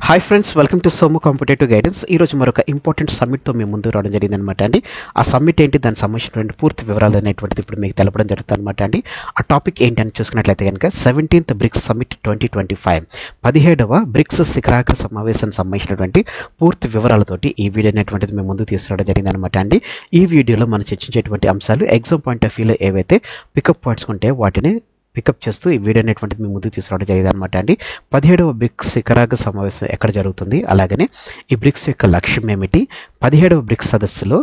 Hi friends, welcome to Somu competitive guidance. ఈరోజు మరొక important సమ్మిట్తో మేము ముందు రావడం జరిగింది అనమాట అండి. ఆ సమ్మిట్ ఏంటి, దానికి సంబంధించినటువంటి పూర్తి వివరాలు అనేటువంటిది ఇప్పుడు మీకు తెలపడం జరుగుతుంది అనమాట అండి. ఆ టాపిక్ ఏంటని చూసుకున్నట్లయితే కనుక 17th బ్రిక్స్ సమ్మిట్ 2025 17వ బ్రిక్స్ శిఖరాగ్ర సమావేశానికి సంబంధించినటువంటి పూర్తి వివరాలతోటి ఈ వీడియో అనేటువంటిది మేము ముందు తీసుకురావడం జరిగింది అనమాట అండి. ఈ వీడియోలో మనం చర్చించేటువంటి అంశాలు ఎగ్జామ్ పాయింట్ ఆఫ్ వ్యూలో ఏవైతే పికప్ పాయింట్స్ ఉంటే వాటిని పికప్ చేస్తూ ఈ వీడియో అనేటువంటిది మీ ముందుకు తీసుకురావడం జరిగింది అనమాట అండి. 17వ బ్రిక్స్ శిఖరాగ్ర సమావేశం ఎక్కడ జరుగుతుంది, అలాగనే ఈ బ్రిక్స్ యొక్క లక్ష్యం ఏమిటి, 17వ బ్రిక్స్ సదస్సులో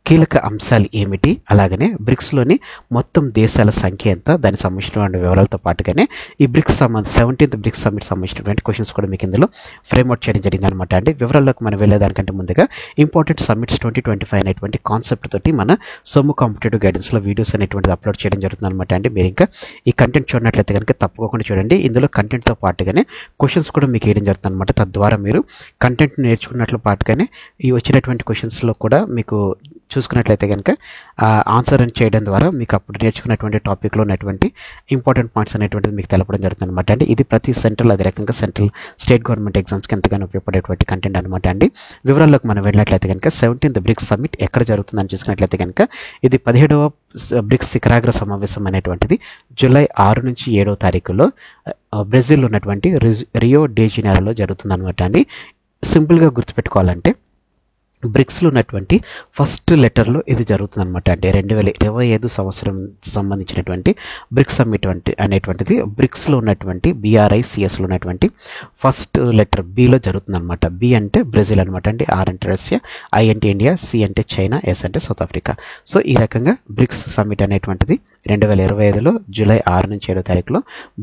కీలక అంశాలు ఏమిటి, అలాగనే బ్రిక్స్లోని మొత్తం దేశాల సంఖ్య ఎంత, దానికి సంబంధించినటువంటి వివరాలతో పాటుగానే ఈ బ్రిక్స్ 17th బ్రిక్స్ సమ్మిట్ సంబంధించినటువంటి క్వశ్చన్స్ కూడా మీకు ఇందులో ఫ్రేమ్అవుట్ చేయడం జరిగింది అనమాట అండి. వివరాల్లోకి మనం వెళ్ళేదానికంటే ముందుగా ఇంపార్టెంట్ సమ్మిట్స్ 2025 అనేటువంటి కాన్సెప్ట్ తోటి మన సోము కాంపిటేటివ్ గైడెన్స్లో వీడియోస్ అనేటువంటిది అప్లోడ్ చేయడం జరుగుతుంది అనమాట అండి. మీరు ఇంకా ఈ కంటెంట్ చూడనట్లయితే కనుక తప్పకుండా చూడండి. ఇందులో కంటెంట్తో పాటుగానే క్వశ్చన్స్ కూడా మీకు వేయడం జరుగుతుంది అనమాట. తద్వారా మీరు కంటెంట్ నేర్చుకున్నట్లు పాటుగానే ఈ వచ్చినటువంటి క్వశ్చన్స్లో కూడా మీకు చూసుకున్నట్లయితే కనుక ఆన్సర్ అని చేయడం ద్వారా మీకు అప్పుడు నేర్చుకున్నటువంటి టాపిక్లో ఉన్నటువంటి ఇంపార్టెంట్ పాయింట్స్ అనేటువంటిది మీకు తెలపడం జరుగుతుంది అనమాట అండి. ఇది ప్రతి సెంట్రల్, అదే రకంగా సెంట్రల్ స్టేట్ గవర్నమెంట్ ఎగ్జామ్స్కి ఎంతగానో ఉపయోగపడేటువంటి కంటెంట్ అనమాట అండి. వివరాల్లోకి మనం వెళ్ళినట్లయితే కనుక 17th బ్రిక్స్ సమ్మిట్ ఎక్కడ జరుగుతుందని చూసుకున్నట్లయితే కనుక ఇది 17వ బ్రిక్స్ శిఖరాగ్ర సమావేశం అనేటువంటిది జూలై 6 నుంచి 7వ తారీఖులో బ్రెజిల్లో ఉన్నటువంటి రియో డే జనీరోలో జరుగుతుంది అనమాట అండి. సింపుల్గా గుర్తుపెట్టుకోవాలంటే బ్రిక్స్లో ఉన్నటువంటి ఫస్ట్ లెటర్లో ఇది జరుగుతుంది అనమాట అండి. 2025 సంవత్సరం సంబంధించినటువంటి బ్రిక్స్ సమ్మిట్ అనేటువంటిది బ్రిక్స్లో ఉన్నటువంటి BRICSలో ఉన్నటువంటి ఫస్ట్ లెటర్ బిలో జరుగుతుంది అనమాట. బి అంటే బ్రెజిల్ అనమాట అండి, ఆర్ అంటే రష్యా, ఐ అంటే ఇండియా, సి అంటే చైనా, ఎస్ అంటే సౌత్ ఆఫ్రికా. సో ఈ రకంగా బ్రిక్స్ సమ్మిట్ అనేటువంటిది 2025లో జూలై 6 నుంచి 7వ తారీఖులో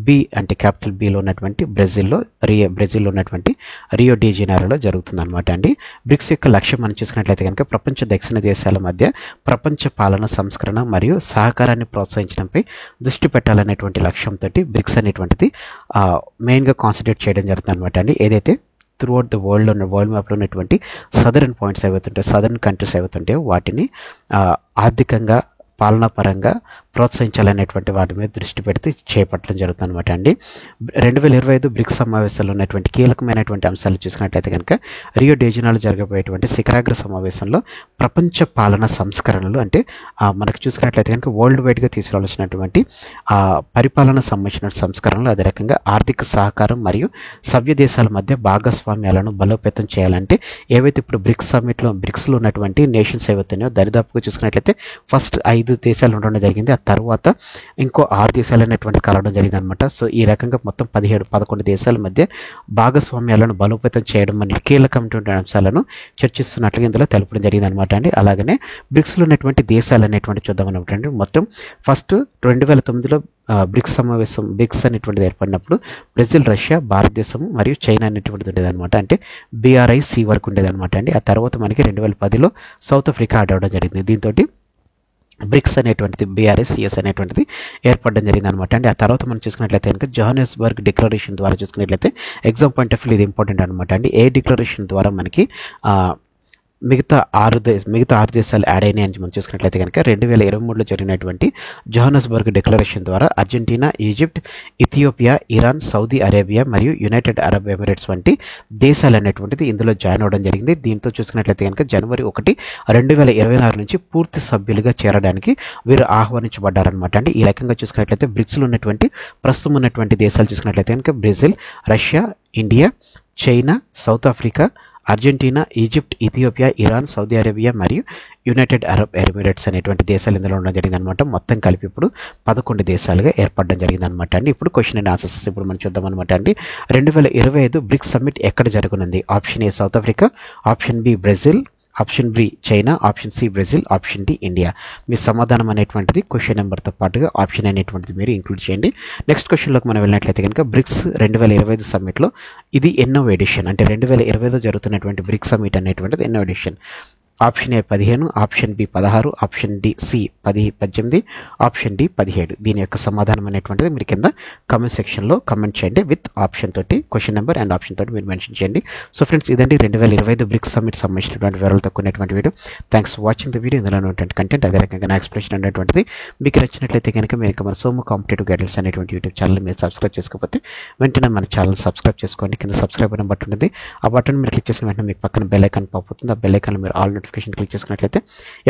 బి అంటే క్యాపిటల్ బిలో ఉన్నటువంటి బ్రెజిల్లో ఉన్నటువంటి రియో డి జనీరోలో జరుగుతుంది అనమాట అండి. బ్రిక్స్ యొక్క లక్ష్యం మనం చూసుకున్నట్లయితే కనుక ప్రపంచ దక్షిణ దేశాల మధ్య ప్రపంచ పాలన సంస్కరణ మరియు సహకారాన్ని ప్రోత్సహించడంపై దృష్టి పెట్టాలనేటువంటి లక్ష్యంతో బ్రిక్స్ అనేటువంటిది మెయిన్గా కాన్సన్ట్రేట్ చేయడం జరుగుతుంది అనమాట అండి. ఏదైతే త్రూఅవుట్ ద వరల్డ్ మ్యాప్లో ఉన్నటువంటి సదరన్ పాయింట్స్ ఏవైతుంటాయో, సదరన్ కంట్రీస్ ఏవైతుంటాయో వాటిని ఆర్థికంగా పాలనాపరంగా ప్రోత్సహించాలనేటువంటి వాటి మీద దృష్టి పెడితే చేపట్టడం జరుగుతుంది అనమాట అండి. 2025 బ్రిక్స్ సమావేశంలో ఉన్నటువంటి కీలకమైనటువంటి అంశాలు చూసుకున్నట్లయితే కనుక రియో డే జనీరోలో జరగబోయేటువంటి శిఖరాగ్ర సమావేశంలో ప్రపంచ పాలన సంస్కరణలు అంటే మనకు చూసుకున్నట్లయితే కనుక వరల్డ్ వైడ్గా తీసుకురావాల్సినటువంటి పరిపాలన సంబంధించిన సంస్కరణలు, అదే రకంగా ఆర్థిక సహకారం మరియు సభ్య దేశాల మధ్య భాగస్వామ్యాలను బలోపేతం చేయాలంటే ఏవైతే ఇప్పుడు బ్రిక్స్లో ఉన్నటువంటి నేషన్స్ ఏవైతున్నాయో దరిదాపుగా చూసుకున్నట్లయితే ఫస్ట్ 5 దేశాలు ఉండడం జరిగింది. ఆ తర్వాత ఇంకో 6 దేశాలు అనేటువంటి కలవడం జరిగింది అనమాట. సో ఈ రకంగా మొత్తం 11 దేశాల మధ్య భాగస్వామ్యాలను బలోపేతం చేయడం అనే కీలకమైనటువంటి అంశాలను చర్చిస్తున్నట్లుగా ఇందులో తెలపడం జరిగింది అనమాట అండి. అలాగనే బ్రిక్స్లో ఉన్నటువంటి దేశాలు అనేటువంటి చూద్దాం అనమాట అండి. మొత్తం ఫస్ట్ 2009లో బ్రిక్స్ అనేటువంటిది ఏర్పడినప్పుడు బ్రెజిల్, రష్యా, భారతదేశం మరియు చైనా అనేటువంటిది ఉండేది అనమాట. అంటే BRIC వరకు ఉండేది అనమాట అండి. ఆ తర్వాత మనకి 2010లో సౌత్ ఆఫ్రికా యాడ్ అవ్వడం జరిగింది. దీంతో బ్రిక్స్ అనేటువంటిది BRICS అనేటువంటిది ఏర్పడడం జరిగింది అనమాట అండి. ఆ తర్వాత మనం చూసుకున్నట్లయితే కనుక జోహానెస్బర్గ్ డిక్లరేషన్ ద్వారా చూసుకున్నట్లయితే ఎగ్జామ్ పాయింట్ ఆఫ్ వ్యూ ఇది ఇంపార్టెంట్ అనమాట అండి. ఏ డిక్లరేషన్ ద్వారా మనకి మిగతా 6 దేశాలు యాడ్ అయినాయి అని మనం చూసుకున్నట్లయితే కనుక 2023లో జరిగినటువంటి జోహానెస్బర్గ్ డిక్లరేషన్ ద్వారా Argentina, Egypt, Ethiopia, Iran, Saudi Arabia మరియు యునైటెడ్ అరబ్ ఎమిరేట్స్ వంటి దేశాలు అనేటువంటిది ఇందులో జాయిన్ అవ్వడం జరిగింది. దీంతో చూసుకున్నట్లయితే కనుక జనవరి 1, 2026 నుంచి పూర్తి సభ్యులుగా చేరడానికి వీరు ఆహ్వానించబడ్డారనమాట అండి. ఈ రకంగా చూసుకున్నట్లయితే బ్రిక్స్లో ఉన్నటువంటి ప్రస్తుతం ఉన్నటువంటి దేశాలు చూసుకున్నట్లయితే కనుక Brazil, Russia, India, China, south Africa, Argentina, Egypt, Ethiopia, Iran, Saudi Arabia మరియు యునైటెడ్ అరబ్ ఎమిరేట్స్ అనేటువంటి దేశాలు ఇందులో ఉండడం జరిగిందనమాట. మొత్తం కలిపి ఇప్పుడు 11 దేశాలుగా ఏర్పడడం జరిగిందనమాట అండి. ఇప్పుడు క్వశ్చన్ అండ్ ఆన్సర్స్ ఇప్పుడు మనం చూద్దాం అనమాట అండి. 2025 బ్రిక్స్ సమ్మిట్ ఎక్కడ జరగనుంది? Option A South Africa, option B Brazil, option B China, option C Brazil, option D India. మీ సమాధానం అనేటువంటిది క్వశ్చన్ నెంబర్తో పాటుగా ఆప్షన్ అనేటువంటిది మీరు ఇంక్లూడ్ చేయండి. నెక్స్ట్ క్వశ్చన్లోకి మనం వెళ్ళినట్లయితే కనుక బ్రిక్స్ 2025 సమ్మిట్లో ఇది ఎన్నో ఎడిషన్, అంటే 2025లో జరుగుతున్నటువంటి బ్రిక్స్ సమ్మిట్ అనేటువంటిది ఎన్నో edition? Option A 15, option B 16, option D C 18, option D 17. దీని యొక్క సమాధానం అనేటువంటిది మీరు కింద కామెంట్ సెక్షన్లో కామెంట్ చేయండి విత్ ఆప్షన్ తోటి, క్వశ్చన్ నెంబర్ అండ్ ఆప్షన్ తోటి మీరు మెన్షన్ చేయండి. సో ఫ్రెండ్స్, ఇదండి 2025 బ్రిక్స్ సమ్మిట్ సంబంధించినటువంటి వివరాలతో కూడినటువంటి video. Thanks for watching the video. ఇందులో ఉన్నటువంటి కంటెంట్, అదే రకంగా నా ఎక్స్ప్లెనేషన్ అనేటువంటిది మీకు నచ్చినట్లయితే కనుక మీరు ఇంకా మన సోము కాంపిటేటివ్ గైడెన్స్ అనేటువంటి యూట్యూబ్ ఛానల్ మీరు సబ్స్క్రైబ్ చేసుకోకపోతే వెంటనే మన ఛానల్ సబ్స్క్రైబ్ చేసుకోండి. కింద సబ్స్క్రైబ్ అనే బటన్ ఉంది. ఆ బటన్ మీరు క్లిక్ చేసిన వెంటనే మీకు పక్కన బెల్ ఐకాన్ పాప్ అవుతుంది. ఆ బెల్ ఐకాన్ మీరు ఆల్ నోటిఫికేషన్ క్లిక్ చేసుకున్నట్లయితే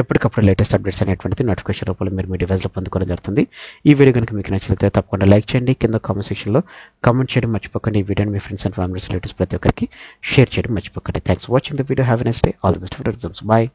ఎప్పటికప్పుడు లేటెస్ట్ అప్డేట్స్ అనేటువంటిది నోటిఫికేషన్ రూపంలో మీరు మీ డివైస్లో పొందుకోవడం జరుగుతుంది. ఈ వీడియో కనుక మీకు నచ్చినట్లయితే తప్పకుండా లైక్ చేయండి. కింద కామెంట్ సెక్షన్లో కామెంట్ చేయడం మర్చిపోకండి. ఈ వీడియోని మీ ఫ్రెండ్స్ అండ్ ఫ్యామిలీస్ రిలేటివ్స్ ప్రతి ఒక్కరికి షేర్ చేయడం మర్చిపోకండి. Thanks for watching the video. Have a nice day. All the best for exams. Bye.